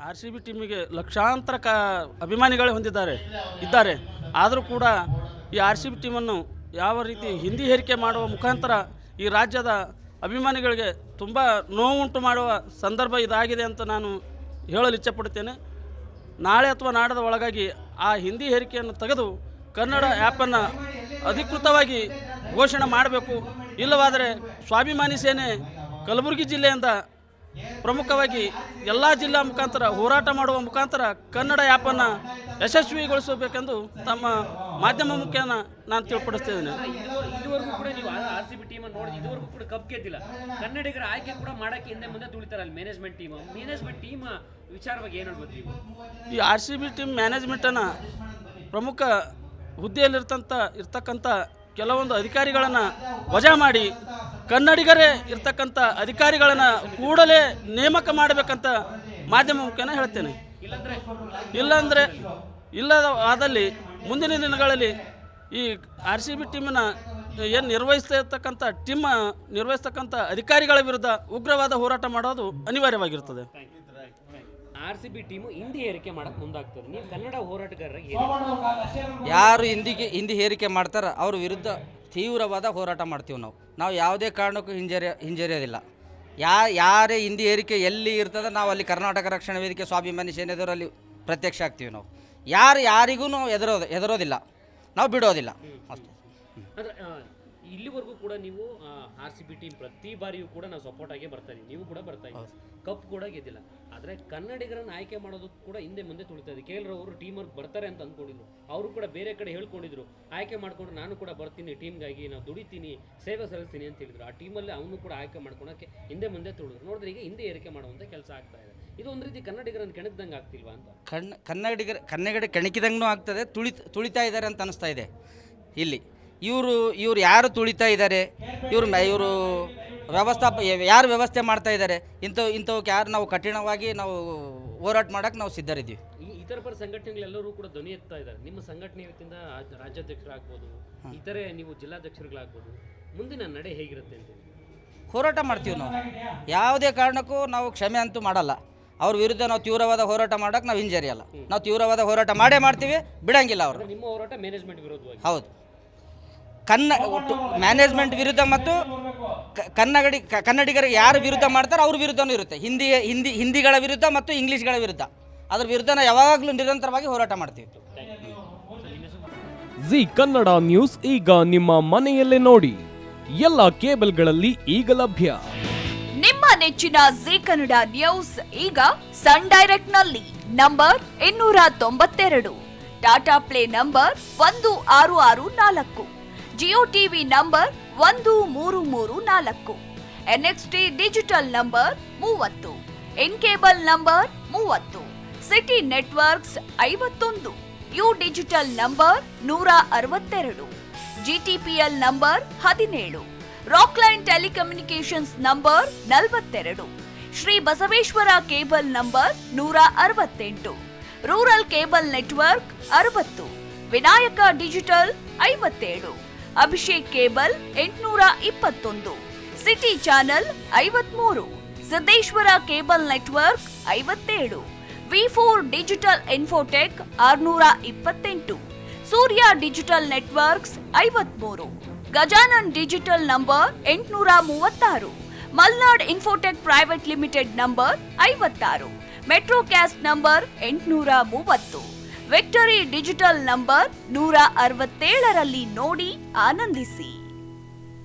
R C B ಟೀಮಿಗೆ ಲಕ್ಷಾಂತರ ಅಭಿಮಾನಿಗಳೇ ಇದ್ದಾರೆ. ಆದರೂ ಕೂಡ ಈ ಆರ್ ಸಿ ಬಿ ಟೀಮನ್ನು ಯಾವ ರೀತಿ ಹಿಂದಿ ಹೇರಿಕೆ ಮಾಡುವ ಮುಖಾಂತರ ಈ ರಾಜ್ಯದ ಅಭಿಮಾನಿಗಳಿಗೆ ತುಂಬ ನೋವುಂಟು ಮಾಡುವ ಸಂದರ್ಭ ಇದಾಗಿದೆ ಅಂತ ನಾನು ಹೇಳಲು ಇಚ್ಛೆಪಡುತ್ತೇನೆ. ನಾಳೆ ಅಥವಾ ನಾಡದ ಒಳಗಾಗಿ ಆ ಹಿಂದಿ ಹೇರಿಕೆಯನ್ನು ತೆಗೆದು ಕನ್ನಡ ಆ್ಯಪನ್ನು ಅಧಿಕೃತವಾಗಿ ಘೋಷಣೆ ಮಾಡಬೇಕು. ಇಲ್ಲವಾದರೆ ಸ್ವಾಭಿಮಾನಿ ಸೇನೆ ಕಲಬುರಗಿ ಜಿಲ್ಲೆಯಿಂದ ಪ್ರಮುಖವಾಗಿ ಎಲ್ಲ ಜಿಲ್ಲಾ ಮುಖಾಂತರ ಹೋರಾಟ ಮಾಡುವ ಮುಖಾಂತರ ಕನ್ನಡ ಆ್ಯಪನ್ನು ಯಶಸ್ವಿಗೊಳಿಸಬೇಕೆಂದು ತಮ್ಮ ಮಾಧ್ಯಮ ಮುಖೇನ ನಾನು ತಿಳ್ಪಡಿಸ್ತಿದ್ದೇನೆ. ಇದುವರೆಗೂ ಕೂಡ ನೀವು ಆರ್ ಸಿ ಬಿ ಟೀಮನ್ನು ನೋಡಿ ಇದುವರೆಗೂ ಕೂಡ ಕಪ್ ಗೆದ್ದಿಲ್ಲ. ಕನ್ನಡಿಗರ ಆಯ್ಕೆ ಕೂಡ ಮಾಡೋಕ್ಕೆ ಹಿಂದೆ ಮುಂದೆ ತುಳಿತಾರೆ ಅಲ್ಲಿ ಮ್ಯಾನೇಜ್ಮೆಂಟ್ ಟೀಮ್ ವಿಚಾರವಾಗಿ ಏನು ಹೇಳ್ಬೋದು ನೀವು? ಈ ಆರ್ ಸಿ ಬಿ ಟೀಮ್ ಮ್ಯಾನೇಜ್ಮೆಂಟನ್ನು ಪ್ರಮುಖ ಹುದ್ದೆಯಲ್ಲಿರ್ತಕ್ಕಂಥ ಕೆಲವೊಂದು ಅಧಿಕಾರಿಗಳನ್ನು ವಜಾ ಮಾಡಿ ಕನ್ನಡಿಗರೇ ಇರ್ತಕ್ಕಂಥ ಅಧಿಕಾರಿಗಳನ್ನು ಕೂಡಲೇ ನೇಮಕ ಮಾಡಬೇಕಂತ ಮಾಧ್ಯಮ ಮುಖೇನ ಹೇಳ್ತೇನೆ. ಇಲ್ಲವಾದಲ್ಲಿ ಮುಂದಿನ ದಿನಗಳಲ್ಲಿ ಈ ಆರ್ ಸಿ ಬಿ ಟೀಮಿನ ಏನು ನಿರ್ವಹಿಸ್ತಕ್ಕಂಥ ಅಧಿಕಾರಿಗಳ ವಿರುದ್ಧ ಉಗ್ರವಾದ ಹೋರಾಟ ಮಾಡೋದು ಅನಿವಾರ್ಯವಾಗಿರುತ್ತದೆ. R C B team Hindi ಹೇರಿಕೆ ಮಾಡಕ್ಕೆ ಮುಂದಾಗ್ತದೆ. ನೀವು ಕನ್ನಡ ಹೋರಾಟಗಾರರಿಗೆ ಯಾರು ಹಿಂದಿ ಹೇರಿಕೆ ಮಾಡ್ತಾರೆ ಅವ್ರ ವಿರುದ್ಧ ತೀವ್ರವಾದ ಹೋರಾಟ ಮಾಡ್ತೀವಿ. ನಾವು ಯಾವುದೇ ಕಾರಣಕ್ಕೂ ಹಿಂಜರಿಯೋದಿಲ್ಲ. ಯಾರೇ ಹಿಂದಿ ಹೇರಿಕೆ ಎಲ್ಲಿ ಇರ್ತದೆ ನಾವು ಅಲ್ಲಿ ಕರ್ನಾಟಕ ರಕ್ಷಣಾ ವೇದಿಕೆ ಸ್ವಾಭಿಮಾನಿ ಸೇನೆದವರಲ್ಲಿ ಪ್ರತ್ಯಕ್ಷ ಆಗ್ತೀವಿ. ನಾವು ಯಾರಿಗೂ ನಾವು ಹೆದರೋದಿಲ್ಲ, ನಾವು ಬಿಡೋದಿಲ್ಲ ಅಷ್ಟೇ. ಅಂದರೆ ಇಲ್ಲಿವರೆಗೂ ಕೂಡ ನೀವು ಆರ್ ಸಿ ಬಿ ಟೀಮ್ ಪ್ರತಿ ಬಾರಿಯೂ ಕೂಡ ನಾವು ಸಪೋರ್ಟ್ ಆಗೇ ಬರ್ತಾ ಇದ್ದೀವಿ. ನೀವು ಕೂಡ ಬರ್ತಾ ಇದ್ದೀವಿ, ಕಪ್ ಕೂಡ ಗೆದ್ದಿಲ್ಲ. ಆದರೆ ಕನ್ನಡಿಗರನ್ನು ಆಯ್ಕೆ ಮಾಡೋದು ಕೂಡ ಹಿಂದೆ ಮುಂದೆ ತುಳಿತಾ ಇದೆ. KL ಅವರು ಟೀಮ್ ವರ್ಕ್ ಬರ್ತಾರೆ ಅಂತ ಅಂದ್ಕೊಂಡಿದ್ರು. ಅವರು ಕೂಡ ಬೇರೆ ಕಡೆ ಹೇಳ್ಕೊಂಡಿದ್ರು, ಆಯ್ಕೆ ಮಾಡ್ಕೊಂಡು ನಾನು ಕೂಡ ಬರ್ತೀನಿ ಟೀಮ್ಗಾಗಿ, ನಾವು ದುಡಿತೀನಿ, ಸೇವೆ ಸಲ್ಲಿಸ್ತೀನಿ ಅಂತ ಹೇಳಿದ್ರು. ಆ ಟೀಮಲ್ಲಿ ಅವನು ಕೂಡ ಆಯ್ಕೆ ಮಾಡ್ಕೊಳಕ್ಕೆ ಹಿಂದೆ ಮುಂದೆ ತುಳಿದ್ರು. ನೋಡಿದ್ರೆ ಈಗ ಹಿಂದೆ ಏರಿಕೆ ಮಾಡುವಂಥ ಕೆಲಸ ಆಗ್ತಾ ಇದೆ. ಇದು ಒಂದು ರೀತಿ ಕನ್ನಡಿಗರನ್ನು ಕೆಣಕ್ದಂಗೆ ಆಗ್ತಿಲ್ವಾ ಅಂತ? ಕನ್ನಡ ಕೆಣಕಿದಂಗೂ ಆಗ್ತದೆ, ತುಳಿತಾ ಇದ್ದಾರೆ ಅಂತ ಅನಿಸ್ತಾ ಇದೆ. ಇಲ್ಲಿ ಇವರು ಯಾರು ತುಳಿತಾ ಇದ್ದಾರೆ, ಇವರು ಯಾರು ವ್ಯವಸ್ಥೆ ಮಾಡ್ತಾ ಇದ್ದಾರೆ, ಇಂಥವಕ್ಕೆ ಯಾರು ನಾವು ಕಠಿಣವಾಗಿ ನಾವು ಹೋರಾಟ ಮಾಡೋಕ್ಕೆ ನಾವು ಸಿದ್ಧರಿದ್ದೀವಿ. ಇತರ ಪರ ಸಂಘಟನೆಗಳೆಲ್ಲರೂ ಕೂಡ ಧ್ವನಿ ಎತ್ತಾ ಇದ್ದಾರೆ. ನಿಮ್ಮ ಸಂಘಟನೆ ಇವತ್ತಿಂದ ರಾಜ್ಯಾಧ್ಯಕ್ಷರಾಗ್ಬೋದು, ಇತರೆ ನೀವು ಜಿಲ್ಲಾಧ್ಯಕ್ಷರುಗಳಾಗ್ಬೋದು, ಮುಂದಿನ ನಡೆ ಹೇಗಿರುತ್ತೆ ಅಂತ ಹೋರಾಟ ಮಾಡ್ತೀವಿ. ನಾವು ಯಾವುದೇ ಕಾರಣಕ್ಕೂ ನಾವು ಕ್ಷಮೆ ಅಂತೂ ಮಾಡಲ್ಲ. ಅವ್ರ ವಿರುದ್ಧ ನಾವು ತೀವ್ರವಾದ ಹೋರಾಟ ಮಾಡೋಕೆ ನಾವು ಹಿಂಜರಿಯಲ್ಲ. ನಾವು ತೀವ್ರವಾದ ಹೋರಾಟ ಮಾಡ್ತೀವಿ, ಬಿಡಂಗಿಲ್ಲ ಅವರು. ನಿಮ್ಮ ಹೋರಾಟ ಮ್ಯಾನೇಜ್ಮೆಂಟ್ ವಿರುದ್ಧವಾಗಿ? ಹೌದು, ಮ್ಯಾನೇಜ್ಮೆಂಟ್ ವಿರುದ್ಧ ಮತ್ತು ಕನ್ನಡಿಗರಿಗೆ ಯಾರು ವಿರುದ್ಧ ಮಾಡ್ತಾರೆ ಅವ್ರ ವಿರುದ್ಧನೂ ಇರುತ್ತೆ. ಹಿಂದಿಗಳ ವಿರುದ್ಧ ಮತ್ತು ಇಂಗ್ಲೀಷ್ಗಳ ವಿರುದ್ಧ, ಅದ್ರ ವಿರುದ್ಧ ನಾವು ಯಾವಾಗಲೂ ನಿರಂತರವಾಗಿ ಹೋರಾಟ ಮಾಡ್ತೀವಿ. ಜಿ ಕನ್ನಡ ನ್ಯೂಸ್ ಈಗ ನಿಮ್ಮ ಮನೆಯಲ್ಲೇ ನೋಡಿ. ಎಲ್ಲ ಕೇಬಲ್ಗಳಲ್ಲಿ ಈಗ ಲಭ್ಯ. ನಿಮ್ಮ ನೆಚ್ಚಿನ ಜಿ ಕನ್ನಡ ನ್ಯೂಸ್ ಈಗ ಸನ್ ಡೈರೆಕ್ಟ್ ನಲ್ಲಿ number 292, Tata play number 1664, Jio TV number 1334, NXT digital number 30, in cable number 30, city networks 51, U digital number 162, GTPL number 17, Rockline telecommunications number 42, Shri Basaveshwara cable number 168, rural cable network 60, Vinayaka digital 57, Abhishek cable 821, city channel 53, Siddeshwara cable network 57, V4 digital Infotech 628, Surya digital networks 53, Gajanan digital number 836, Malnad Infotech Private Limited number 56, Metrocast number 830, Victory Digital number 167ರಲ್ಲಿ ನೋಡಿ ಆನಂದಿಸಿ.